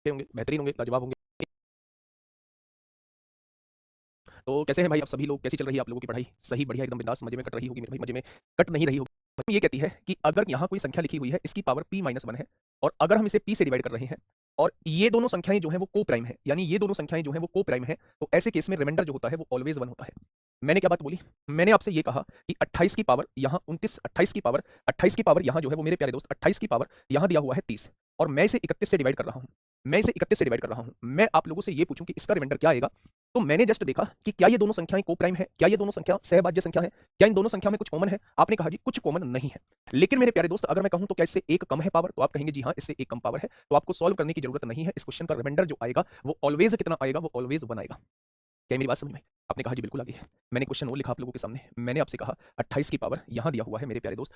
अच्छे होंगे, बेहतरीन होंगे, लाजवाब होंगे। तो कैसे हैं भाई आप सभी लोग? कैसी चल रही है आप लोगों की पढ़ाई? सही, बढ़िया, एकदम बिंदास, मजे में कट रही होगी मेरे भाई, मजे में कट नहीं रही होगी। ये कहती है कि अगर यहाँ कोई संख्या लिखी हुई है, इसकी पावर p-1 है, और अगर हम इसे p से डिवाइड कर रहे हैं, और ये दोनों संख्याएं जो है वो को प्राइम है, यानी ये दोनों संख्याएं जो है वो को प्राइम है, तो ऐसे केस में रिमाइंडर जो होता है वो ऑलवेज 1 होता है। मैंने क्या बात बोली? मैंने आपसे ये कहा कि 28 की पावर यहाँ 29, 28 की पावर यहाँ जो है वो मेरे प्यारे दोस्त 28 की पावर यहाँ दिया हुआ है 30, और मैं इसे 31 से डिवाइड कर रहा हूँ। मैं आप लोगों से ये पूछूं कि इसका रिमाइंडर क्या आएगा? तो मैंने जस्ट देखा कि क्या ये दोनों संख्याएं को प्राइम है, क्या ये दोनों संख्या सहभाज्य संख्या है, क्या इन दोनों संख्या में कुछ कॉमन है? आपने कहा जी कुछ कॉमन नहीं है। लेकिन मेरे प्यारे दोस्त अगर मैं कहूं तो क्या इससे एक कम है पावर? तो आप कहेंगे जी हाँ, इससे एक कम पावर है, तो आपको सॉल्व करने की जरूरत नहीं है। इस क्वेश्चन का रिमाइंडर जो आएगा वो ऑलवेज कितना आएगा? वो ऑलवेज 1 आएगा। क्या मेरी बात समझ में? आपने कहा जी बिल्कुल आ गई है। मैंने क्वेश्चन और लिखा आप लोगों के सामने। मैंने आपसे कहा 28 की पावर यहां दिया हुआ है मेरे प्यारे दोस्त,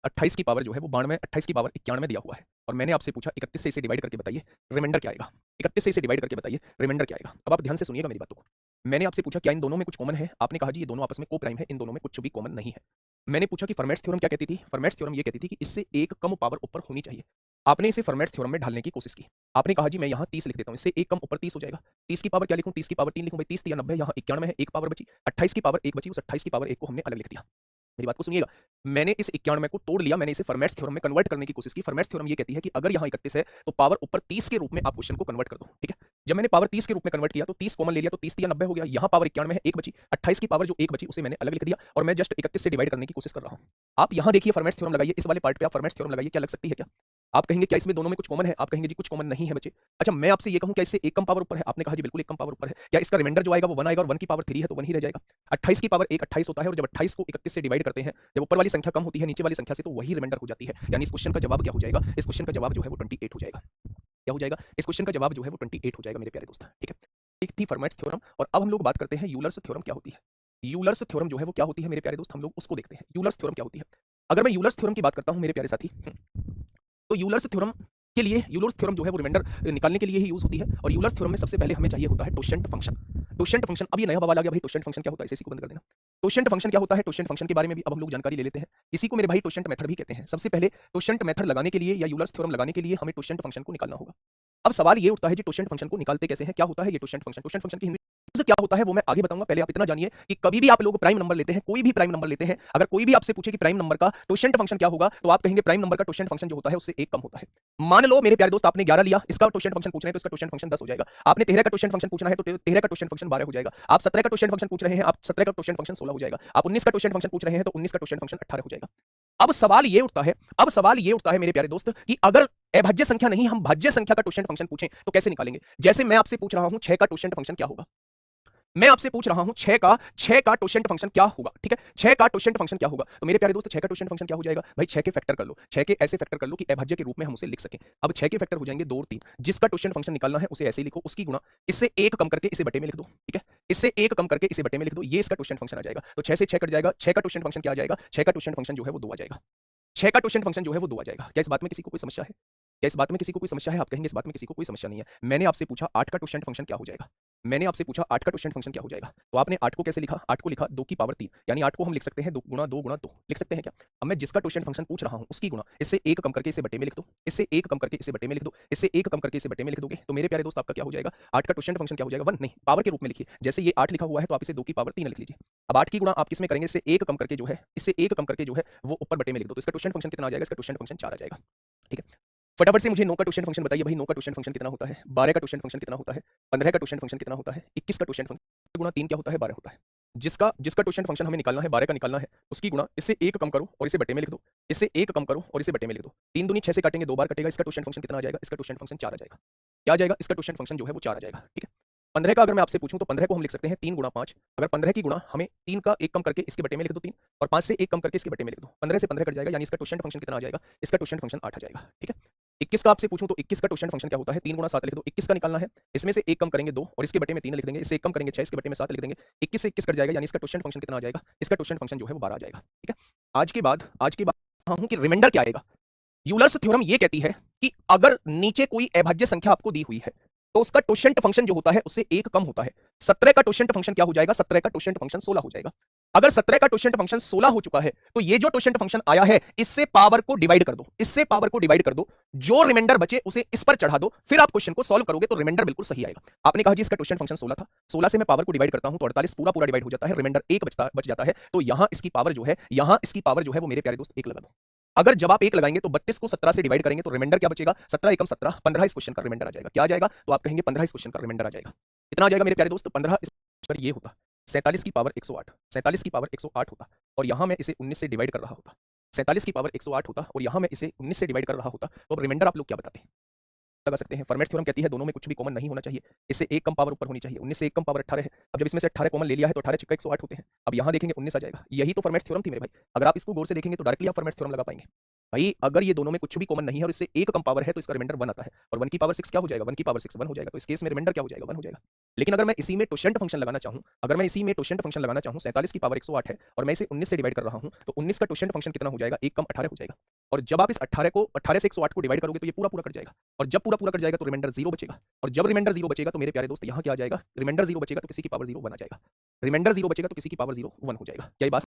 28 की पावर जो है वो 92, 28 की पावर 91 दिया हुआ है, और मैंने आपसे पूछा 31 से इसे डिवाइड करके बताइए रिमाइंडर क्या आएगा। 31 से इसे डिवाइड करके बताइए रिमाइंडर क्या आएगा। अब आप ध्यान से सुनिएगा मेरी बातों को। मैंने आपसे पूछा क्या इन दोनों में कुछ कॉमन है? आपने कहा जी ये दोनों आपस में को प्राइम है, इन दोनों में कुछ भी कॉमन नहीं है। मैंने पूछा कि फर्मेट्स थ्योरम क्या कहती थी? फर्मेट्स थ्योरम ये कहती थी कि इससे एक कम पावर ऊपर होनी चाहिए। आपने इसे फर्मेट्स थ्योरम में ढालने की कोशिश की। आपने कहा जी मैं यहाँ 30 लिख देता हूँ, इससे एक कम ऊपर 30 हो जाएगा। 30 की पावर क्या लिखूँ? 30 की पावर 3 लिखूँ भाई, 30 या 90, यहाँ 91 है, एक पावर बची। 28 की पावर 1 बची, उस 28 की पावर 1 को हमने अलग लिख दिया। मेरी बात को सुनिएगा। मैंने इस 91 को तोड़ लिया, मैंने इसे फर्मेट्स थ्योरम में कन्वर्ट करने की कोशिश की। फर्मेट्स थ्योरम ये कहती है कि अगर यहाँ 31 है तो पावर ऊपर 30 के रूप में आप क्वेश्चन को कन्वर्ट कर दो। ठीक है, जब मैंने पावर 30 के रूप में कन्वर्ट किया तो 30 कॉमन ले लिया, तो 30 या 90 हो गया। यहाँ पावर 91 है, एक बची। 28 की पावर जो एक बची उसे मैंने अलग लिख दिया, और मैं जस्ट 31 से डिवाइड करने की कोशिश कर रहा हूँ। आप यहाँ देखिए फर्मेट्स थ्योरम लगाइए, इस वाले पार्ट पे आप फर्मेट्स थ्योरम लगाइए, क्या लग सकती है क्या? आप कहेंगे क्या इसमें दोनों में कुछ कॉमन है? आप कहेंगे जी कुछ कॉमन नहीं है बच्चे। अच्छा, मैं आपसे ये कहूं क्या इससे एक कम पावर ऊपर है? आपने कहा जी बिल्कुल एक कम पावर ऊपर है। क्या इसका रिमाइंडर जो आएगा वो 1 आएगा, और 1 की पावर 3 है तो 1 ही रह जाएगा। 28 की पावर 1 28 होता है, और जब 28 को 31 से डिवाइड करते हैं, जब ऊपर वाली संख्या कम होती है नीचे वाली संख्या से, तो वही रिमाइंडर हो जाती है। यानी इस क्वेश्चन का जवाब क्या हो जाएगा? इस क्वेश्चन का जवाब जो है वो 28 हो जाएगा। क्या हो जाएगा? इस क्वेश्चन का जवाब जो है वो 28 हो जाएगा मेरे प्यारे दोस्त। ठीक है, एक थी फर्मेट्स थ्योरम, और अब हम लोग बात करते हैं यूलर्स थ्योरम क्या होती है। यूलर्स थ्योरम जो है वो क्या होती है मेरे प्यारे दोस्त, हम लोग उसको देखते हैं। यूलर्स थ्योरम क्या होती है? अगर मैं यूलर्स थ्योरम की बात करता हूं मेरे प्यारे साथी, तो यूलर्स थ्योरम के लिए, यूलर्स थ्योरम जो है वो रिमाइंडर निकालने के लिए ही यूज होती है, और यूलर्स थ्योरम में सबसे पहले हमें चाहिए होता है टोशेंट फंक्शन। टोशेंट फंक्शन, अब ये नया बवाल आ गया भाई, टोशेंट फंक्शन क्या होता है? इसी को बंद कर देना। टोशेंट फंक्शन क्या होता है? टोशेंट फंक्शन के बारे में भी अब हम लोग जानकारी ले लेते हैं। इसी को मेरे भाई टोशेंट मेथड भी कहते हैं। सबसे पहले टोशेंट मेथड लगाने के लिए या यूलर्स थ्योरम लगाने के लिए हमें टोशेंट फंक्शन को निकालना होगा। अब सवाल ये उठता है जी टोशेंट फंक्शन को निकालते कैसे हैं? क्या होता है ये टोशेंट फंक्शन? टोशेंट फंक्शन की क्या होता है वो मैं आगे बताऊंगा। पहले आप इतना जानिए कि कभी भी आप लोग प्राइम नंबर लेते हैं, कोई भी प्राइम नंबर लेते हैं, अगर कोई भी आपसे पूछे कि प्राइम नंबर का टोशेंट फंक्शन क्या होगा, तो आप कहेंगे प्राइम नंबर का टोशेंट फंक्शन जो होता है उससे एक कम होता है। मान लो मेरे प्यारे दोस्त आपने 11 लिया, इसका टोशेंट फंक्शन पूछ रहे हैं तो इसका टोशेंट फंक्शन 10 हो जाएगा। आपने 13 का टोशेंट फंक्शन पूछना है तो 13 का टोशेंट फंक्शन 12 हो जाएगा। आप 17 का टोशेंट फंक्शन पूछ रहे हैं, आप 17 का टोशेंट फंक्शन 16 हो जाएगा। आप 19 का टोशेंट फंक्शन पूछ रहे हैं तो 19 का टोशेंट फंक्शन 18 हो जाएगा। अब सवाल ये उठता है मेरे प्यारे दोस्त कि अगर अभाज्य संख्या नहीं, हम भाज्य संख्या का टोशेंट फंक्शन पूछें तो कैसे निकालेंगे? जैसे मैं आपसे पूछ रहा हूं 6 का टोशेंट फंक्शन क्या होगा, मैं आपसे पूछ रहा हूं 6 का टोशेंट फंक्शन क्या होगा। ठीक है, 6 का टोशेंट फंक्शन क्या होगा? तो मेरे प्यारे दोस्त 6 का टोशेंट फंक्शन क्या हो जाएगा भाई? 6 के फैक्टर कर लो, 6 के ऐसे फैक्टर कर लो कि अभाज्य के रूप में हम उसे लिख सकें। अब 6 के फैक्टर हो जाएंगे 2 और 3, जिसका टोशेंट फंक्शन निकालना है उसे ऐसे ही लिखो, उसकी गुणा इससे एक कम करके इसे बटे में लिख दो। ठीक है, इससे एक कम करके इसे बटे में लिख दो, ये इसका टोशेंट फंक्शन आ जाएगा। तो 6 से 6 कट जाएगा, 6 का टोशेंट फंक्शन क्या आ जाएगा? 6 का टोशेंट फंक्शन जो है वो 2 आ जाएगा। 6 का टोशेंट फंक्शन जो है वो 2 आ जाएगा। क्या इस बात में किसी को कोई समस्या है? क्या इस बात में किसी को कोई समस्या है? आप कहेंगे इस बात में किसी को कोई समस्या नहीं है। मैंने आपसे पूछा 8 का टोशेंट फंक्शन क्या हो जाएगा? मैंने आपसे पूछा 8 का टोशेंट फंक्शन क्या हो जाएगा? तो आपने 8 को कैसे लिखा? 8 को लिखा 2 की पावर 3, यानी 8 को हम लिख सकते हैं 2 गुणा 2 गुणा 2 लिख सकते हैं क्या? अब मैं जिसका टोशेंट फंक्शन पूछ रहा हूं उसकी गुणा इससे एक कम करके इसे बटे में लिख दो, इससे एक कम करके इसे बटे में लिख दो, इससे एक कम करके इसे बटे में लिख दोगे, तो मेरे प्यारे दोस्त आपका क्या हो जाएगा? 8 का टोशेंट फंक्शन क्या हो जाएगा? 1 नहीं, पावर के रूप में लिखिए। जैसे ये 8 लिखा हुआ है तो आप इसे 2 की पावर 3 लिख लीजिए। अब 8 की गुणा आप किसमें करेंगे? इससे एक कम करके जो है, इससे एक कम करके जो है वो ऊपर बटे में लिख दो, तो इसका टोशेंट फंक्शन कितना आ जाएगा? इसका टोशेंट फंक्शन 4 आ जाएगा। ठीक है, फटाफट से मुझे 9 का टोशेंट फंक्शन बताइए भाई। 9 का टोशेंट फंक्शन कितना होता है? 12 का टोशेंट फंक्शन कितना होता है? 15 का टोशेंट फंक्शन कितना होता है? 21 का टोशेंट फंक्शन गुणा 3 क्या होता है? 12 होता है। जिसका जिसका टोशेंट फंक्शन हमें निकालना है, 12 का निकालना है, उसकी गुणा इससे एक कम करो और इसे बटे में लिख दो, इससे एक कम करो और इसे बटे में लिख दो। 3 दूनी 6 से काटेंगे 2 बार कटेगा, इसका टोशेंट फंक्शन कितना आ जाएगा? इसका टोशेंट फंक्शन 4 आ जाएगा। क्या आ जाएगा? इसका टोशेंट फंक्शन जो है वो 4 आ जाएगा। ठीक है, 15 का अगर मैं आपसे पूछूं तो 15 को हम लिख सकते हैं 3 गुणा 5। अगर 15 की गुणा हमें 3 का एक कम करके इसके बटे में लिख दो 3, और 5 से एक कम करके इसके बटे में लिख दो, 15 से 15 कट जाएगा, यानी इसका टोशेंट फंक्शन कितना आ जाएगा? इसका टोशेंट फंक्शन 8 आ जाएगा। ठीक है, 21 का आपसे पूछूं तो 21 का टोशेंट फंक्शन क्या होता है? 3 गुणा 7 लिख दो, 21 का निकालना है, इसमें से एक कम करेंगे 2 और इसके बटे में 3 लिख देंगे, इससे एक कम करेंगे 6, इसके बटे में 7 लिख देंगे, 21 से 21 कट जाएगा, यानी इसका टोशेंट फंक्शन कितना आ जाएगा? इसका टोशेंट फंक्शन जो है वो 12 आ जाएगा। ठीक है, आज के बाद हूं कि रिमाइंडर क्या आएगा। यूलर्स थ्योरम ये कहती है कि अगर नीचे कोई अभाज्य संख्या आपको दी हुई है तो उसका टोशेंट फंक्शन जो होता है उससे एक कम होता है। 17 का टोशेंट फंक्शन क्या हो जाएगा? 17 का टोशेंट फंक्शन 16 हो जाएगा। अगर 17 का टोशेंट फंक्शन 16 हो चुका है तो ये जो टोशेंट फंक्शन आया है इससे पावर को डिवाइड कर दो, इससे पावर को डिवाइड कर दो, जो रिमाइंडर बचे उसे इस पर चढ़ा दो, फिर आप क्वेश्चन को सॉल्व करोगे तो रिमाइंडर बिल्कुल सही आएगा। आपने कहा जी इसका टोशेंट फंक्शन 16 था, 16 से मैं पावर को डिवाइड करता हूं तो 48 पूरा पूरा डिवाइड हो जाता है, रिमाइंडर 1 बच जाता है, तो यहां इसकी पावर जो है, यहां इसकी पावर जो है वो मेरे प्यारे दोस्त 1 लगा दो। अगर जब आप 1 लगाएंगे तो 32 को 17 से डिवाइड करेंगे तो रिमाइंडर क्या बचेगा, 17 एकम 17, 15 इस क्वेश्चन का रिमाइंडर आ जाएगा। क्या आ जाएगा, तो आप कहेंगे 15 इस क्वेश्चन का रिमाइंडर आ जाएगा। कितना आ जाएगा मेरे प्यारे दोस्त, 15 पर ये होता 47 की पावर 108, 47 की पावर 108 होता और यहां मैं इसे 19 से डिवाइड कर रहा होता, 47 की पावर 108 होता और यहां मैं इसे 19 से डिवाइड कर रहा होता, तो अब रिमाइंडर आप लोग क्या बताते हैं, लगा सकते हैं। फर्मेट थ्योरम कहती है दोनों में कुछ भी कॉमन नहीं होना चाहिए, इससे एक कम पावर ऊपर होनी चाहिए, 19 से एक कम पावर 18 है। अब जब इसमें से 18 कॉमन ले लिया है तो 18 चिक्का 108 होते हैं, अब यहां देखेंगे 19 आ जाएगा। यही तो फर्मेट थ्योरम थी मेरे भाई। अगर आप इसको गौर से देखेंगे तो डायरेक्टली आप फर्मेट थ्योरम लगा पाएंगे। भाई अगर ये दोनों में कुछ भी कॉमन नहीं है और इससे एक कम पावर है तो इसका रिमाइंडर 1 आता है, और 1 की पावर 6 क्या हो जाएगा, 1 की पावर 6 1 हो जाएगा, तो इस केस में रिमाइंडर क्या हो जाएगा, 1 हो जाएगा। लेकिन अगर मैं इसी में टोशेंट फंक्शन लगाना चाहूं, अगर मैं इसी में टोशेंट फंक्शन लगाना चाहूं, 47 की पावर 108 है और मैं इसे 19 से डिवाइड कर रहा हूं, तो 19 का टोशेंट फंक्शन कितना हो जाएगा, 1 कम 18 हो जाएगा। और जब आप इस 18 से 108 को डिवाइड करोगे तो ये पूरा पूरा कट जाएगा, और जब पूरा पूरा कट जाएगा तो रिमाइंडर 0 बचेगा, और जब रिमाइंडर 0 बचेगा तो मेरे प्यारे दोस्त यहाँ क्या आ जाएगा, रिमाइंडर 0 बचेगा तो किसी की पावर 0 1 आ जाएगा, रिमाइंडर 0 बचेगा तो किसी की पावर 0 1 हो जाएगा। क्या ये बात,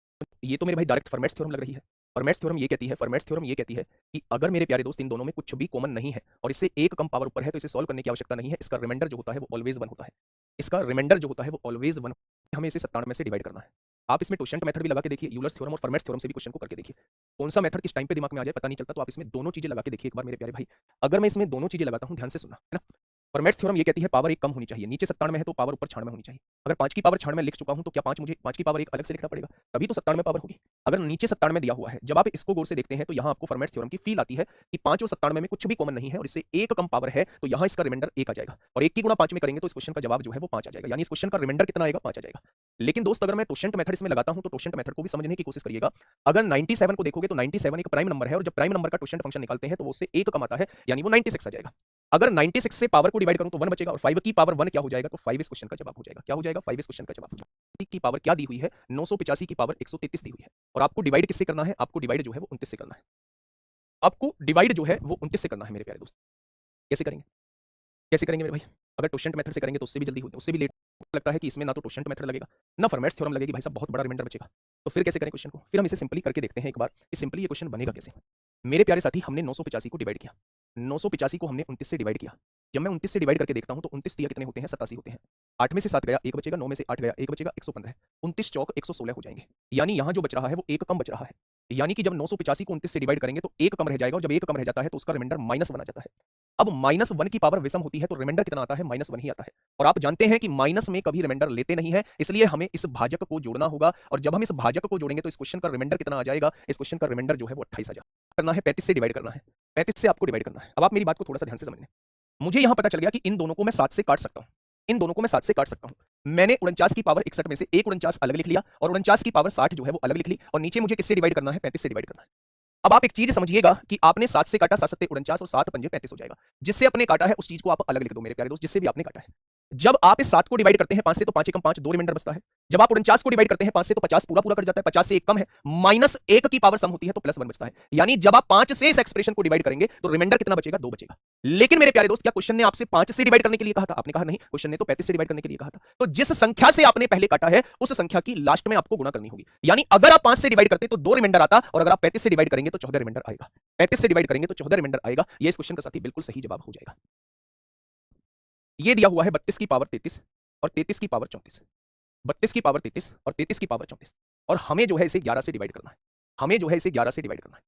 ये तो मेरे भाई डायरेक्ट फर्मेट थ्योरम लग रही है। फर्मेट थ्योरम ये कहती है, फर्मेट थ्योरम ये कहती है कि अगर मेरे प्यारे दोस्त इन दोनों में कुछ भी कॉमन नहीं है और इससे एक कम पावर ऊपर है तो इसे सॉल्व करने की आवश्यकता नहीं है, इसका रिमाइंडर जो होता है वो ऑलवेज 1 होता है, इसका रिमाइंडर जो होता है वो ऑलवेज 1। हमें इसे 97 में से डिवाइड करना है। आप इसमें टोशेंट मेथड भी लगा के देखिए, यूलर्स थ्योरम और फर्मेट थ्योरम से भी क्वेश्चन को करके देखिए, कौन सा मेथड किस टाइम पे दिमाग में आ जाए पता नहीं चलता, तो आप इसमें दोनों चीजें लगा के देखिए एक बार मेरे प्यारे भाई। अगर मैं इसमें दोनों चीजें लगाता हूं, ध्यान से सुनना है ना। फर्मेट थ्योरम ये कहती है पावर 1 कम होनी चाहिए, नीचे 97 है तो पावर ऊपर 96 होनी चाहिए। अगर 5 की पावर 96 लिख चुका हूं तो क्या 5 मुझे 5 की पावर 1 अलग से लिखना पड़ेगा, तभी तो 97 पावर होगी। अगर नीचे 97 दिया हुआ है, जब आप इसको गौर से देखते हैं तो यहां आपको फर्मेट थ्योरम की फील आती है कि 5 और 97 में कुछ भी कॉमन नहीं है और इससे एक कम पावर है, तो यहां इसका रिमाइंडर 1 आ जाएगा, और 1 की गुणा 5 में करेंगे तो इस क्वेश्चन का जवाब जो है वो 5 आ जाएगा, यानी इस क्वेश्चन का रिमाइंडर कितना आएगा, 5 आ जाएगा। लेकिन दोस्त अगर मैं टोशेंट मेथड इसमें लगाता हूं तो टोशेंट मेथड को भी समझने की कोशिश करिएगा। अगर 97 को देखोगे तो 97 एक प्राइम नंबर है और जब प्राइम नंबर का टोशेंट फंक्शन निकालते हैं तो वो उससे एक कम आता है, यानी वो 96 आ जाएगा। अगर 96 से पावर को डिवाइड करूं तो 1 बचेगा, और 5 की पावर 1 क्या हो जाएगा, तो 5 इस क्वेश्चन का जवाब हो जाएगा। क्या हो जाएगा, 5 इस क्वेश्चन का जवाब हो जाएगा। की पावर क्या दी हुई है, 985 की पावर 133 दी हुई है, और आपको डिवाइड किससे करना है, आपको डिवाइड जो है वो 29 से करना है, आपको डिवाइड जो है वो 29 से करना है मेरे प्यारे दोस्त। कैसे करेंगे, कैसे करेंगे मेरे भाई, अगर टोशेंट मेथड से करेंगे तो उससे भी जल्दी हो, उससे भी लेट लगता है कि इसमें ना तो टोशेंट मेथड लगेगा ना फर्मेट थ्योरम लगेगी, भाई साहब बहुत बड़ा रिमाइंडर बचेगा। तो फिर कैसे करें क्वेश्चन को, फिर हम इसे सिंपली करके देखते हैं एक बार कि सिंपली ये क्वेश्चन बनेगा कैसे। मेरे प्यारे साथी, हमने 985 को डिवाइड किया, 985 को हमने 29 से डिवाइड किया। जब मैं 29 से डिवाइड करके देखता हूं तो 29 दिया कितने होते हैं, 87 होते हैं। 8 में से 7 गया 1 बचेगा, 9 में से 8 गया 1 बचेगा, 115। 29 चौक 116 हो जाएंगे, यानी यहां जो बच रहा है वो एक कम बच रहा है, यानी कि जब 985 को 29 से डिवाइड करेंगे तो एक कम रह जाएगा, और जब एक कम रह जाता है तो उसका रिमाइंडर -1 आ जाता है। अब -1 की पावर विषम होती है तो रिमाइंडर कितना आता है, -1 ही आता है, और आप जानते हैं कि माइनस में कभी रिमाइंडर लेते नहीं है, इसलिए हमें इस भाजक को जोड़ना होगा, और जब हम इस भाजक को जोड़ेंगे तो इस क्वेश्चन का रिमाइंडर कितना आ जाएगा, इस क्वेश्चन का रिमाइंडर जो है वो 28 आ जाएगा। करना है 35 से डिवाइड करना है, 35 से आपको डिवाइड करना है। अब आप मेरी बात को थोड़ा सा ध्यान से समझने, मुझे यहां पता चल गया कि इन दोनों को मैं 7 से काट सकता हूं, इन दोनों को मैं 7 से काट सकता हूं। मैंने 49 की पावर 61 में से एक 49 अलग लिख लिया, और 49 की पावर 60 जो है वो अलग लिख ली, और नीचे मुझे किससे डिवाइड करना है, 35 से डिवाइड करना है। अब आप एक चीज समझिएगा कि आपने 7 से काटा, 7 7 49 और 7 पंजे 35 हो जाएगा। जिससे आपने काटा है उस चीज को आप अलग लिख दो मेरे प्यारे दोस्त, जिससे भी आपने काटा है। जब आप इस 7 को डिवाइड करते हैं 5 से तो 5 एकम 5, 2 रिमाइंडर बचता है। जब आप 49 को डिवाइड करते हैं 5 से तो 50 पूरा पूरा कट जाता है, 50 से एक कम है, -1 की पावर सम होती है तो +1 बचता है। यानी जब आप 5 से इस एक्सप्रेशन को डिवाइड करेंगे तो रिमाइंडर कितना बचेगा, 2 बचेगा। लेकिन मेरे प्यारे दोस्त, क्या क्वेश्चन ने आपसे 5 से डिवाइड करने के लिए कहा था? आपने कहा नहीं, क्वेश्चन ने तो 35 से डिवाइड करने के लिए कहा था। तो जिस संख्या से आपने पहले काटा है उस संख्या की लास्ट में आपको गुणा करनी होगी। यानी अगर आप 5 से डिवाइड करते तो 2 रिमाइंडर आता, और अगर आप 35 से डिवाइड करेंगे तो 14 रिमाइंडर आएगा। 35 से डिवाइड करेंगे तो 14 रिमाइंडर आएगा। ये इस क्वेश्चन का साथी बिल्कुल सही जवाब हो जाएगा। ये दिया हुआ है 32 की पावर 33 और 33 की पावर 34, 32 की पावर 33 और 33 की पावर 34, और हमें जो है इसे 11 से डिवाइड करना है, हमें जो है इसे 11 से डिवाइड करना है,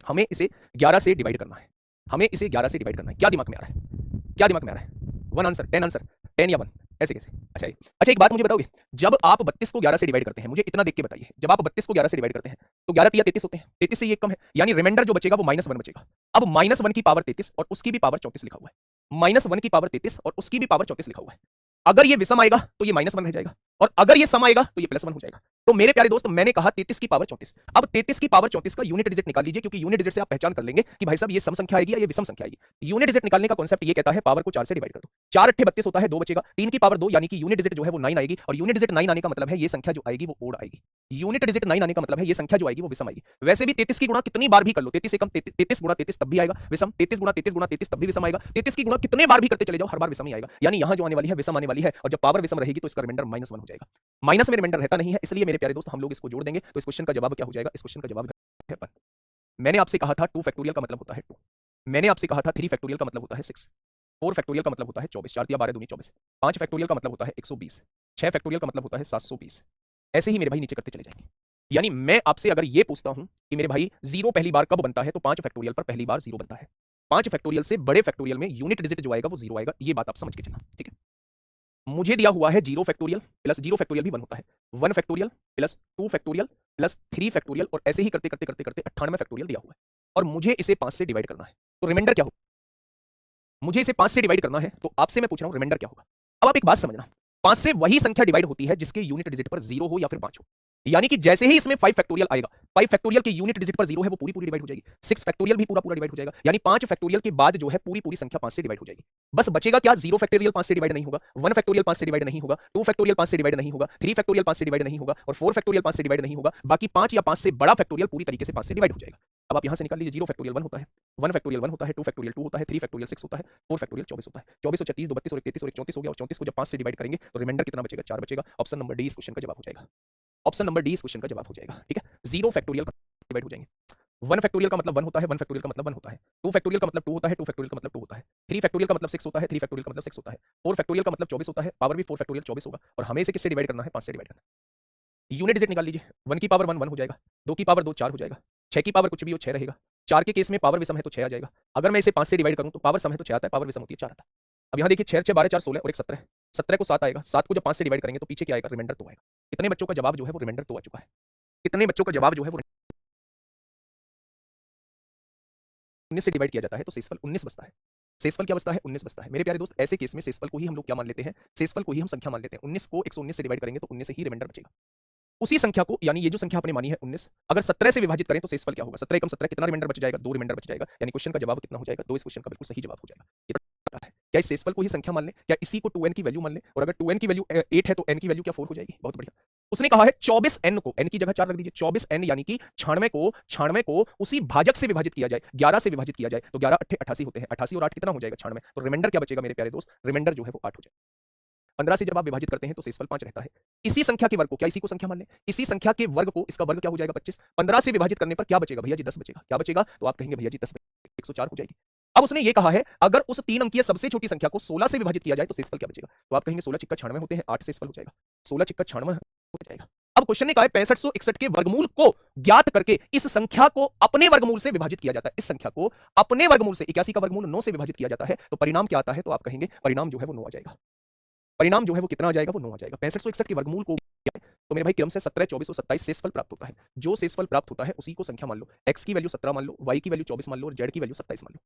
हमें इसे 11 से डिवाइड करना है, हमें इसे 11 से डिवाइड करना है। क्या दिमाग में आ रहा है, क्या दिमाग में आ रहा है? 1 आंसर, 10 आंसर, 10 या 1, ऐसे कैसे? अच्छा एक बात मुझे बताओगे, जब आप 32 को 11 से डिवाइड करते हैं, मुझे इतना देख के बताइए, जब आप 32 को 11 से डिवाइड करते हैं तो 11 तिया 33 होते हैं, 33 से ये कम है, यानी रिमाइंडर जो बचेगा वो -1 बचेगा। अब -1 की पावर 33 और उसकी भी पावर 34 लिखा हुआ है, -1 की पावर 33 और उसकी भी पावर 34 लिखा हुआ है। अगर ये विषम आएगा तो ये -1 रह जाएगा, और अगर ये सम आएगा तो ये +1 हो जाएगा। तो मेरे प्यारे दोस्त, मैंने कहा 33 की पावर 34। अब 33 की पावर 34 का यूनिट डिजिट निकाल लीजिए, क्योंकि यूनिट डिजिट से आप पहचान कर लेंगे कि भाई साहब ये सम संख्या आएगी या ये विषम संख्या आएगी। यूनिट डिजिट निकालने का कॉन्सेप्ट ये कहता है पावर को 4 से डिवाइड कर दो, 4 8 32 होता है, 2 बचेगा, 3 की पावर 2, यानी कि यूनिट डिजिट जो है वो 9 आएगी, और यूनिट डिजिट 9 आने का मतलब है ये संख्या जो आएगी वो ओड आएगी। यूनिट डिजिट 9 आने का मतलब है ये संख्या जो आएगी वो विषम आएगी। वैसे भी 33 की गुणा कितनी बार भी कर लो, 33 से कम 33 गुणा 33 तब भी आएगा विषम, 33 गुणा 33 गुणा 33 तब भी विषम आएगा, 33 की गुणा कितने बार भी करते चले जाओ हर बार विषम ही आएगा, यानी यहां जो आने वाली है विषम आने वाली है, और जब पावर विषम रहेगी तो इसका रिमाइंडर -1 हो जाएगा। जाएगा। माइनस में रिमाइंडर रहता नहीं है, इसलिए मेरे प्यारे दोस्त हम लोग इसको जोड़ देंगे तो इस क्वेश्चन का जवाब क्या हो जाएगा? इस क्वेश्चन का जवाब है 1। मैंने आपसे कहा था 2 फैक्टोरियल का मतलब होता है 2। मैंने आपसे कहा था 3 फैक्टोरियल का मतलब होता है 6। 4 फैक्टोरियल का मतलब होता है 24, 4 दिया 12 दूनी 24। 5 फैक्टोरियल का मतलब होता है 120। 6 फैक्टोरियल का मतलब होता है 720। ऐसे ही मेरे भाई नीचे करते चले जाएंगे। यानी मैं आपसे अगर ये पूछता हूं कि मेरे भाई जीरो पहली बार कब बनता है, तो 5 फैक्टोरियल पर पहली बार जीरो बनता है। 5 फैक्टोरियल से बड़े फैक्टोरियल में यूनिट डिजिट जो आएगा वो जीरो आएगा, ये बात आप समझ के चलना, ठीक है। मुझे दिया हुआ है 0 फैक्टोरियल प्लस 0 फैक्टोरियल भी 1 होता है, 1 factorial plus 2 factorial plus 3 factorial, और ऐसे ही करते करते करते करते 98 फैक्टोरियल दिया हुआ है, और मुझे इसे 5 से डिवाइड करना है। तो रिमाइंडर क्या होगा? मुझे इसे 5 से डिवाइड करना है, तो आपसे मैं पूछ रहा हूं रिमाइंडर क्या होगा। अब आप एक बात समझना, 5 से वही संख्या डिवाइड होती है जिसके यूनिट डिजिट पर 0 हो या फिर 5 हो। यानी कि जैसे ही इसमें 5 फैक्टोरियल आएगा, 5 फैक्टोरियल के यूनिट डिजिट पर 0 है, वो पूरी पूरी डिवाइड हो जाएगी। 6 फैक्टोरियल भी पूरा पूरा डिवाइड हो जाएगा। यानी 5 फैक्टोरियल के बाद जो है पूरी पूरी संख्या 5 से डिवाइड हो जाएगी। बस बचेगा क्या? 0 फैक्टोरियल 5 से डिवाइड नहीं होगा, 1 फैक्टोरियल 5 से डिवाइड नहीं होगा, 2 फैक्टोरियल 5 से डिवाइड नहीं होगा, 3 फैक्टोरियल 5 से डिवाइड नहीं होगा, और 4 फैक्टोरियल 5 से डिवाइड नहीं होगा। बाकी 5 या 5 से बड़ा फैक्टोरियल पूरी तरीके से 5 से डिवाइड हो जाएगा। अब आप यहां से निकाल लीजिए, 0 फैक्टोरियल 1 होता है, 1 फैक्टोरियल 1 होता है, 2 फैक्टोरियल 2 होता है, 3 फैक्टोरियल 6 होता है, 4 फैक्टोरियल 24 होता है। 24 और 36 2 32 और 33 और 34 हो गया, और 34 को जब 5 से डिवाइड करेंगे तो रिमाइंडर कितना बचेगा? 4 बचेगा। ऑप्शन नंबर डी इस क्वेश्चन का जवाब हो जाएगा। ऑप्शन नंबर डी इस क्वेश्चन का जवाब हो जाएगा, ठीक है। 0 फैक्टोरियल डिवाइड हो जाएंगे। 1 फैक्टोरियल का मतलब 1 होता है, 1 फैक्टोरियल का मतलब 1 होता है, 2 फैक्टोरियल का मतलब 2 होता है, 2 फैक्टोरियल का मतलब 2 होता है, 3 फैक्टोरियल का मतलब 6 होता है, 3 फैक्टोरियल का मतलब 6 होता है, 4 फैक्टोरियल का मतलब 24 होता है, पावर भी 4 फैक्टोरियल 24 होगा, और हमें इसे किससे डिवाइड करना है? 5 से डिवाइड करना है। यूनिट डिजिट निकाल लीजिए, 1 की पावर 1 1 हो जाएगा, 2 की पावर 2 4 हो जाएगा, 6 की पावर कुछ भी हो 6 रहेगा, 4 के केस में पावर विषम है तो 6 आ जाएगा। अगर मैं इसे 5 से डिवाइड करूं तो पावर सम है तो 6 आता है, पावर विषम होती है 4 आता है। अब यहां देखिए 6 6 12 4 16 और एक 17, 17 को 7 आएगा, 7 को जब 5 से डिवाइड करेंगे तो पीछे क्या आएगा? रिमाइंडर 2 आएगा। कितने बच्चों का जवाब जो है वो रिमाइंडर 2 आ चुका है। कितने बच्चों का जवाब जो है वो 19 से डिवाइड किया जाता है तो शेषफल 19 बचता है। शेषफल क्या बचता है? 19 बचता है। मेरे प्यारे दोस्त ऐसे केस में शेषफल को ही हम लोग क्या मान लेते हैं? शेषफल को ही हम संख्या मान लेते हैं। 19 को 119 से डिवाइड करेंगे तो 19 से ही रिमाइंडर बचेगा। उसी संख्या को, यानी ये जो संख्या आपने मानी है 19, अगर 17 से विभाजित करें तो शेषफल क्या होगा? 17 एकम 17, कितना रिमाइंडर बच जाएगा? 2 रिमाइंडर बच जाएगा। यानी क्वेश्चन का जवाब कितना हो जाएगा? 2 इस क्वेश्चन का बिल्कुल सही जवाब हो जाएगा। ये पता है क्या इस शेषफल को ही संख्या मान लें, क्या इसी को 2n की वैल्यू मान लें, और अगर 2n की वैल्यू 8 है तो n की वैल्यू क्या 4 हो जाएगी? बहुत बढ़िया। उसने कहा है 24n को, n की जगह 4 रख दीजिए, 24n यानी कि 96 को उसी भाजक से विभाजित किया जाए, 11 से विभाजित किया जाए तो 11 8 88 होते हैं, 88 और 8 कितना हो जाएगा? 96। तो रिमाइंडर क्या बचेगा मेरे प्यारे दोस्त? रिमाइंडर जो है वो 8 हो जाएगा। 15 से जब आप विभाजित करते हैं तो शेषफल 5 रहता है। इसी संख्या के वर्ग को, क्या इसी को संख्या मान लें, इसी संख्या के वर्ग को, इसका वर्ग क्या हो जाएगा? 25। 15 से विभाजित करने पर क्या बचेगा भैया जी? 10 बचेगा। क्या बचेगा? तो आप कहेंगे भैया जी 10 104 हो जाएगी। अब उसने ये कहा है अगर उस 3 अंकीय सबसे छोटी संख्या को 16 से विभाजित किया जाए तो शेषफल क्या बचेगा? तो आप कहेंगे 16 चिक्का 96 होते हैं, 8 शेषफल हो जाएगा, 16 चिक्का 96 हो जाएगा। अब क्वेश्चन ने कहा है 6561 के वर्गमूल को ज्ञात करके इस संख्या को अपने वर्गमूल से विभाजित किया जाता है। इस संख्या को अपने वर्गमूल से, 81 का वर्गमूल 9 से विभाजित किया जाता है, तो परिणाम क्या आता है? तो आप कहेंगे परिणाम जो है वो 9 आ जाएगा। परिणाम जो है वो कितना आ जाएगा? वो 9 आ जाएगा। 6561 के वर्गमूल को तो मेरे भाई क्रम से 17 24 और 27 शेषफल प्राप्त होता है। जो शेषफल प्राप्त होता है उसी को संख्या मान लो, x की वैल्यू 17 मान लो, y की वैल्यू 24 मान लो, और z की वैल्यू 27 मान लो।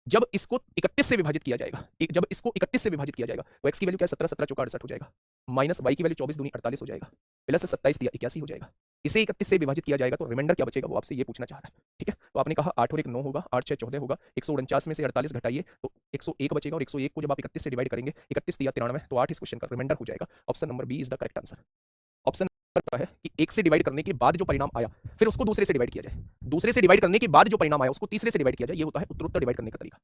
जब इसको 31 से विभाजित किया जाएगा, जब इसको 31 से विभाजित किया जाएगा तो x की वैल्यू क्या है? 17 17 चौका 68 हो जाएगा, माइनस y की वैल्यू 24 दूनी 48 हो जाएगा, प्लस 27 दिया 81 हो जाएगा। इसे 31 से विभाजित किया जाएगा तो रिमाइंडर क्या बचेगा? वो आपसे ये पूछना चाह रहा है, ठीक है। तो आपने कहा 8 और 1 9 होगा, 8 6 14 होगा, 149 में से 48 घटाइए तो 101 बचेगा, और 101 को जब आप 31 से डिवाइड करेंगे, 31 दिया 93, तो 8 इस क्वेश्चन का रिमाइंडर हो जाएगा। Option number B is the correct answer. Option number है कि एक से डिवाइड करने के बाद जो परिणाम आया फिर उसको दूसरे से डिवाइड किया जाए, दूसरे से डिवाइड करने के बाद जो परिणाम आया उसको तीसरे से डिवाइड किया जाए, ये होता है उत्तरोत्तर डिवाइड करने का तरीका।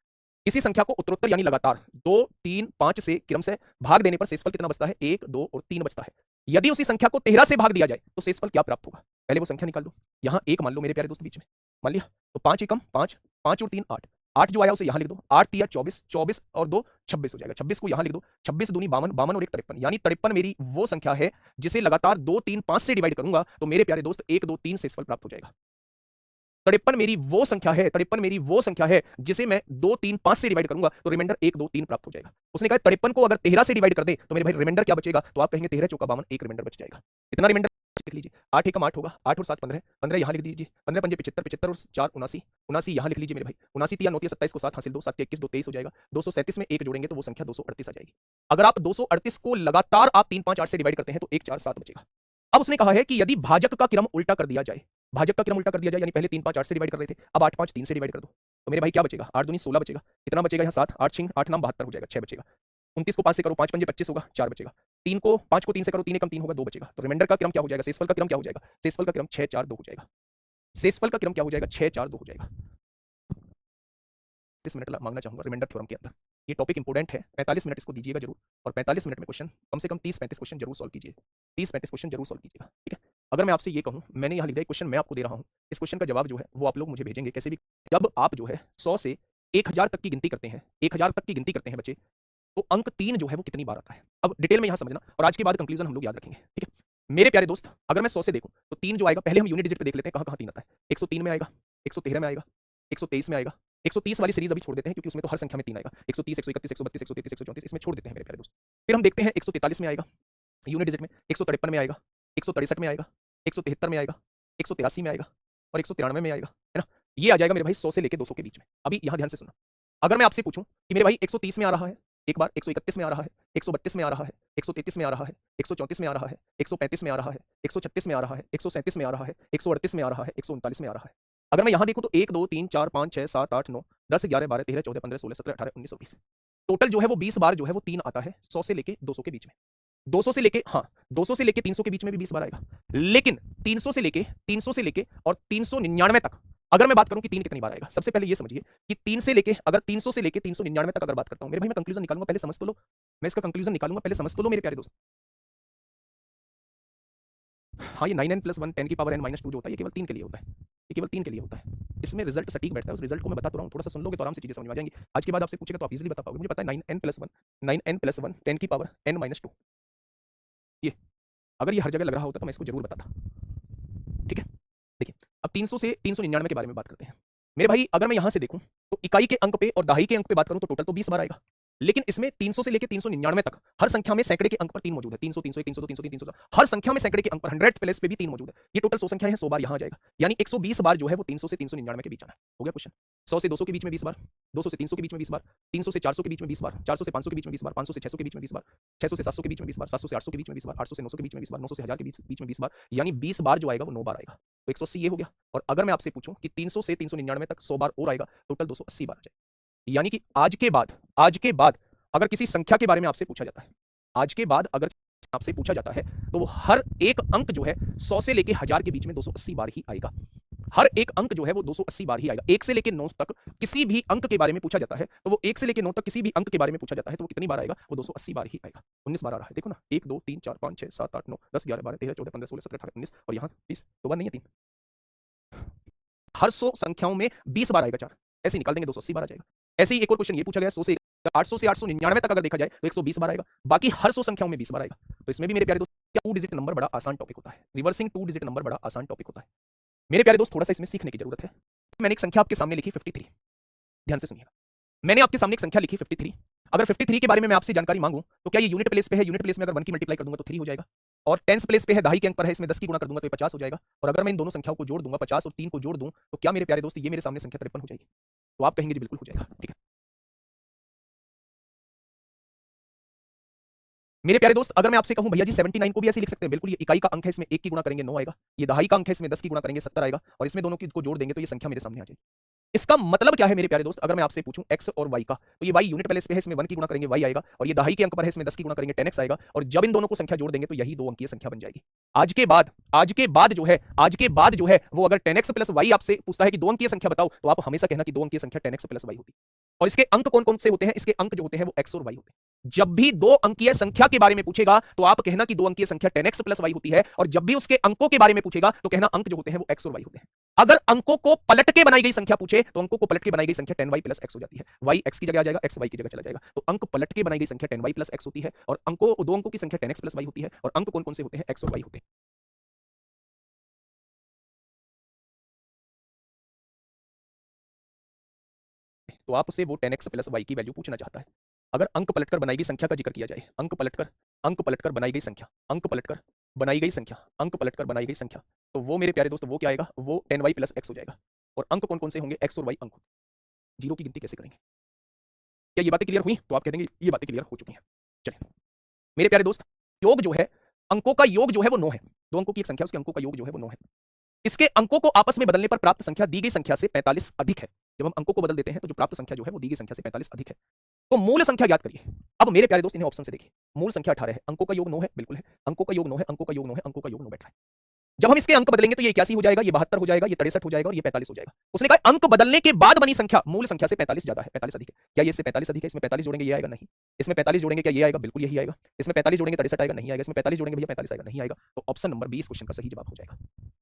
इसी संख्या को उत्तरोत्तर यानी लगातार 2 3 5 से क्रम से भाग देने पर शेषफल कितना बचता है? 1 2 और 3 बचता है। यदि उसी संख्या को 13 से भाग दिया जाए तो शेषफल क्या प्राप्त होगा? पहले वो संख्या निकाल लो। यहां 1 मान लो मेरे प्यारे दोस्त बीच में, मान लिया, तो 5 एकम 5, 5 और 3 8, 8 जो आया उसे यहां लिख दो, 8 तिया 24, 24 और 2 26 हो जाएगा, 26 को यहां लिख दो, 26 दूनी 52, 52 और 1 53, यानी 53 मेरी वो संख्या है जिसे लगातार 2 3 5 से डिवाइड करूंगा तो मेरे प्यारे दोस्त 1 2 3 शेषफल प्राप्त हो जाएगा। 53 मेरी वो संख्या है, 53 मेरी वो संख्या है जिसे मैं 2 3 5 से डिवाइड करूंगा तो रिमाइंडर 1 2 3 प्राप्त हो जाएगा। उसने कहा 53 को अगर 13 से डिवाइड कर दे तो मेरे भाई रिमाइंडर क्या बचेगा? तो आप कहेंगे 13 चौका 52, एक रिमाइंडर बच जाएगा। कितना रिमाइंडर लिख लीजिए, 8 एकम 8 होगा, 8 और 7 15, 15 यहां लिख दीजिए, 15 पंजे 75, 75 और 4 79, 79 यहां लिख लीजिए मेरे भाई, 79 तिया 9 तिया 27 को 7 हासिल 2 7 21 2 23 हो जाएगा, 237 में 1 जोड़ेंगे तो वो संख्या 238 आ जाएगी। अगर आप 238 को लगातार आप 3 5 8 से डिवाइड करते हैं तो 1 4 7 बचेगा। अब उसने कहा है कि यदि भाजक का क्रम उल्टा कर दिया जाए, भाजक का क्रम उल्टा कर दिया जाए, यानी पहले 3 5 8 से डिवाइड कर रहे थे, अब 8 5 3 से डिवाइड कर दो, तो मेरे भाई क्या बचेगा? 8 दूनी 16 बचेगा, कितना बचेगा यहाँ 7, 8 6 8 9 72 हो जाएगा, 6 बचेगा। 29 को 5 से करो, 5 पंजे 25 होगा, 4 बचेगा। 3 को 5 को 3 से करो, 3 एकम 3 होगा, 2 बचेगा। तो रिमाइंडर का क्रम क्या हो जाएगा? शेषफल का क्रम क्या हो जाएगा? शेषफल का क्रम 6 4 2 हो जाएगा। शेषफल का क्रम क्या हो जाएगा? 6 4 2 हो जाएगा। 30 मिनट मांगना चाहूंगा रिमाइंडर थ्योरम के अंदर। ये टॉपिक इंपॉर्टेंट है, 45 मिनट इसको दीजिएगा जरूर, और 45 मिनट में क्वेश्चन कम से कम 30-35 क्वेश्चन जरूर सॉल्व कीजिए, 30-35 क्वेश्चन जरूर सॉल्व कीजिएगा, ठीक है। अगर मैं आपसे ये कहूँ, मैंने यहाँ लिखा है क्वेश्चन मैं आपको दे रहा हूँ, इस क्वेश्चन का जवाब जो है वो आप लोग मुझे भेजेंगे कैसे भी। जब आप जो है 100 से 1000 तक की गिनती करते हैं, 1000 तक की गिनती करते हैं बच्चे, तो अंक 3 जो है वो कितनी बार आता है। अब डिटेल में यहाँ समझना, और आज के बाद कंक्लूजन हम लोग याद रखेंगे, ठीक है। मेरे प्यारे दोस्त, अगर मैं 100 से देखूं तो 3 जो आएगा, पहले हम यूनिट डिजिट पे देख लेते हैं कहाँ कहाँ 3 आता है। 103 में आएगा, 113 में आएगा, 123 में आएगा, 130 वाली सीरीज अभी छोड़ देते हैं क्योंकि उसमें तो हर संख्या में 3 आएगा, 130, 131, 132, 133, 134 इसमें छोड़ देते हैं मेरे प्यारे दोस्त। फिर हम देखते हैं 143 में आएगा यूनिट डिजिट में, 153 में आएगा, 163 में आएगा, 173 में आएगा, 183 में आएगा, और 193 में आएगा, है ना। ये आ जाएगा मेरे भाई 100 से लेकर 200 के बीच में। अभी यहाँ ध्यान से सुनना, अगर मैं आपसे पूछूं कि मेरे भाई 130 में आ रहा है एक बार, 131 में आ रहा है, 132 में आ रहा है, 133 में आ रहा है, 134 में आ रहा है, 135 में आ रहा है, 136 में आ रहा है, 137 में आ रहा है, 138 में आ रहा है, 139 में आ रहा है। अगर मैं यहाँ देखूं तो 1 2 3 4 5 6 7 8 9 10 11 12 13 14 15 16 17 18 19 और 20 टोटल जो है वो 20 बार जो है वो 3 आता है 100 से लेके 200 के बीच में। 200 से लेके, हाँ, 200 से लेके 300 के बीच में भी 20 बार आएगा, लेकिन 300 से लेके और 399 तक अगर मैं बात करूं कि 3 कितनी बार आएगा, सबसे पहले ये समझिए कि 3 से लेके, अगर 300 से लेके 399 तक अगर बात करता हूं मेरे भाई, मैं कंक्लूजन निकालूंगा, पहले समझ तो लो, मैं इसका कंक्लूजन निकालूंगा, पहले समझ तो लो मेरे प्यारे दोस्त। हाँ, ये 9n + 1 10 की पावर n - 2 जो होता है ये केवल 3 के लिए होता है, ये केवल 3 के लिए होता है, इसमें रिजल्ट सटीक बैठता है। उस रिजल्ट को मैं बता तो रहा हूँ, थोड़ा सा सुन लोगे तो आराम से चीजें समझ में आ जाएंगी। आज के बाद आपसे पूछेगा तो आप इजीली बता पाओगे, मुझे पता है 9n + 1 10 की पावर n - 2, ये अगर ये हर जगह लग रहा होता तो मैं इसको जरूर बताता, ठीक है। देखिए, अब 300 से 399 के बारे में बात करते हैं मेरे भाई। अगर मैं यहां से देखूं तो इकाई के अंक पे और दहाई के अंक पे बात करूं तो टोटल तो 20 बार आएगा, लेकिन इसमें 300 से लेकर 399 तक हर संख्या में सैकड़े के अंक पर 3 मौजूद है। 300 301 302 303 304 हर संख्या में सैकड़े के अंक पर 100 प्लेस पे भी 3 मौजूद है। ये टोटल 100 संख्या है, 100 बार यहां आ जाएगा, यानी 120 बार जो है वो 300 से 399 के बीच आना है। हो गया क्वेश्चन। 100 से 200 के बीच में 20 बार, 200 से 300 के बीच में 20 बार, 300 से 400 के बीच में 20 बार, 400 से 500 के बीच में 20 बार, 500 से 600 के बीच में 20 बार, 600 से 700 के बीच में 20 बार, 700 से 800 के बीच में 20 बार, 800 से 900 के बीच में 20 बार, 900 से 1000 के बीच में 20 बार, यानी 20 बार जो आएगा वो 9 बार आएगा, तो 180 ये हो गया। और अगर मैं आपसे पूछूं कि 300 से 399 तक 100 बार और आएगा, टोटल 280 बार आ जाएगा। यानी कि आज के बाद अगर किसी संख्या के बारे में आपसे पूछा जाता है, आज के बाद अगर आपसे पूछा जाता है तो वो हर एक अंक जो है 100 से लेके 1000 के बीच में 280 बार ही आएगा। हर एक अंक जो है वो 280 बार ही आएगा। 1 से लेके 9 तक किसी भी अंक के बारे में पूछा जाता है तो वो 1 से लेके 9 तक किसी भी अंक के बारे में पूछा जाता है तो वो कितनी बार आएगा, वो 280 बार ही आएगा। 19 बार आ रहा है, देखो ना, 1 2 3 4 5 6 7 8 9 10 11 12 13 14 15 16 17 18 19 और यहाँ 20, 2 बार नहीं है 3। हर 100 संख्याओं में 20 बार आएगा 4, ऐसे निकाल देंगे 280 बार आ जाएगा। ऐसे ही एक और क्वेश्चन ये पूछा गया 100 से 800 से 899 तक अगर देखा जाए तो 120 बार आएगा, बाकी हर 100 संख्याओं में 20 बार आएगा। तो इसमें भी मेरे प्यारे दोस्त 2 डिजिट नंबर बड़ा आसान टॉपिक होता है, रिवर्सिंग 2 डिजिट नंबर बड़ा आसान टॉपिक होता है मेरे प्यारे दोस्त। थोड़ा सा इसमें सीखने की जरूरत है। मैंने एक संख्या आपके सामने लिखी 53, ध्यान से सुनिएगा, मैंने आपके सामने एक संख्या लिखी 53। अगर 53 के बारे में मैं आपसे जानकारी मांगूं तो क्या ये यूनिट प्लेस पे है, यूनिट प्लेस में अगर 1 की मल्टीप्लाई कर दूंगा तो 3 हो जाएगा, और टेंस प्लेस पे है, दहाई के अंक पर है, इसमें 10 की गुणा कर दूंगा तो ये 50 हो जाएगा, और अगर मैं इन दोनों संख्याओं को जोड़ दूंगा 50 और 3 को जोड़ दूं तो क्या मेरे प्यारे दोस्त ये मेरे सामने संख्या 53 हो जाएगी? तो आप कहेंगे जी बिल्कुल हो जाएगा, ठीक है। मेरे प्यारे दोस्त, अगर मैं आपसे कहूं भैया जी 79 को भी ऐसे लिख सकते हैं, बिल्कुल, ये इकाई का अंक है, इसमें 1 की गुणा करेंगे 9 आएगा, ये दहाई का अंक है, इसमें 10 की गुणा करेंगे 70 आएगा, और इसमें दोनों को जोड़ देंगे तो ये संख्या मेरे सामने आ जाएगी। इसका मतलब क्या है मेरे प्यारे दोस्त? अगर मैं आपसे पूछूं x और y का, तो ये y यूनिट प्लेस पे है, इसमें 1 की गुणा करेंगे y आएगा, और ये दहाई के अंक पर है, इसमें 10 की गुणा करेंगे 10x आएगा, और जब इन दोनों को संख्या जोड़ देंगे तो यही 2 अंकीय संख्या बन जाएगी। आज के बाद जो है वो अगर 10x + y आपसे पूछता है कि 2 अंकीय संख्या बताओ, तो आप हमेशा कहना कि 2 अंकीय संख्या 10x + y होती है। और इसके अंक कौन कौन से होते हैं? इसके अंक जो होते हैं वो x और y होते हैं। जब भी 2 अंकीय संख्या के बारे में पूछेगा तो आप कहना कि 2 अंकीय संख्या 10x + y होती है, और जब भी उसके अंकों के बारे में पूछेगा तो कहना अंक जो होते हैं वो x और y होते हैं। अगर अंकों को पलट के बनाई गई संख्या पूछे तो अंकों को पलट के बनाई गई संख्या 10y + x हो जाती है। y x की जगह आ जाएगा, x y की जगह चला जाएगा, तो अंक पलट के बनाई गई संख्या 10y + x होती है, और अंकों, दो अंकों की संख्या 10x + y होती है, और अंक कौन कौन से होते हैं? x और y होते हैं। तो आपसे वो 10x + y की वैल्यू पूछना चाहता है। अगर अंक पलटकर बनाई गई संख्या का जिक्र किया जाए, अंक पलटकर बनाई गई संख्या, अंक पलटकर बनाई गई संख्या, अंक पलटकर बनाई गई संख्या, तो वो मेरे प्यारे दोस्त वो क्या आएगा? वो 10y + x हो जाएगा। और अंक कौन कौन से होंगे? x और y अंक। जीरो की गिनती कैसे करेंगे? क्या ये बातें क्लियर हुई? तो आप कह देंगे ये बातें क्लियर हो चुकी हैं। चलिए मेरे प्यारे दोस्त, योग जो है, अंकों का योग जो है वो 9 है। दो अंकों की एक संख्या, उसके अंकों का योग जो है वो 9 है। इसके अंकों को आपस में बदलने पर प्राप्त संख्या दी गई संख्या से 45 अधिक है। जब हम अंकों को बदल देते हैं तो जो प्राप्त संख्या जो है वो दी गई संख्या से 45 अधिक है। तो मूल संख्या ज्ञात करिए। अब मेरे प्यारे दोस्त इन्हें ऑप्शन से देखिए। मूल संख्या 18 है, अंकों का योग 9 है, बिल्कुल है, अंकों का योग 9 है, अंकों का योग 9 है, अंकों का योग 9 बैठ रहा है। जब हम इसके अंक बदलेंगे तो ये 81 हो जाएगा, ये 72 हो जाएगा, ये 63 हो जाएगा और ये 45 हो जाएगा। उसने कहा अंक बदलने के बाद बनी संख्या मूल संख्या से 45 ज्यादा है, 45 अधिक है। क्या ये इससे 45 अधिक है? इसमें 45 जोड़ेंगे ये आएगा नहीं। इसमें 45 जोड़ेंगे क्या ये आएगा? बिल्कुल यही आएगा। इसमें 45 जोड़ेंगे 63 आएगा नहीं आएगा। इसमें 45 जोड़ेंगे भैया 45 आएगा नहीं आएगा। तो ऑप्शन नंबर 20 क्वेश्चन का सही जवाब हो जाएगा।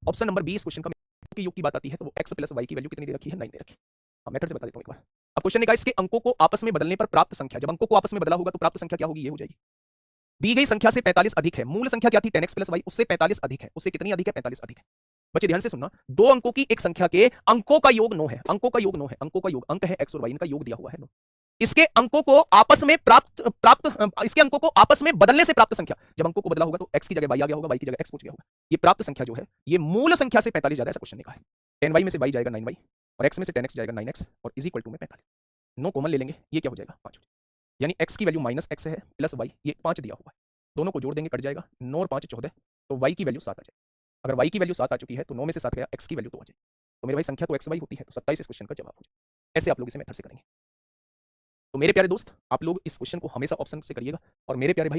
ऑप्शन नंबर 20 क्वेश्चन का योग की बात आती है तो वो x प्लस वाई की वैल्यू कितनी दे रखी है? 9 दे रखी है। हाँ, मेथड से बता देता हूं एक बार। अब क्वेश्चन ने कहा इसके अंकों को आपस में बदलने पर प्राप्त संख्या, जब अंकों को आपस में बदला होगा तो प्राप्त संख्या क्या होगी? ये हो जाएगी। दी गई संख्या से 45 अधिक है, मूल संख्या क्या थी? 10x प्लस वाई, उससे 45 अधिक है। उससे कितनी अधिक है? 45 अधिक है। बच्चे ध्यान से सुनना, दो अंकों की एक संख्या के अंकों का योग 9 है। अंकों का योग 9 है। अंकों का योग, अंक है x और y, इनका योग दिया हुआ है 9। इसके अंकों को आपस में इसके अंकों को आपस में बदलने से प्राप्त संख्या, जब अंकों को बदला होगा तो x की जगह y आ गया होगा, y की जगह x पहुंच गया होगा। ये प्राप्त संख्या जो है ये मूल संख्या से 45 ज्यादा, ऐसा क्वेश्चन ने कहा है। 10y में से y जाएगा 9y और x में से 10x जाएगा 9x और इज इक्वल टू में 45। 9 कॉमन ले लेंगे, ये क्या हो जाएगा? 5। यानी x की वैल्यू माइनस x है प्लस y, ये 5 दिया हुआ है। दोनों को जोड़ देंगे कट जाएगा, 9 और 5 14, तो y की वैल्यू 7 आ जाएगी। अगर y की वैल्यू 7 आ चुकी है तो 9 में से 7 गया, x की वैल्यू 2 आ जाएगी। तो मेरे भाई संख्या तो xy होती है, तो 27 इस क्वेश्चन का जवाब हो जाएगा। ऐसे आप लोग इसे मेथड से करेंगे। तो मेरे प्यारे दोस्त, आप लोग इस क्वेश्चन को हमेशा ऑप्शन से करिएगा और मेरे प्यारे भाई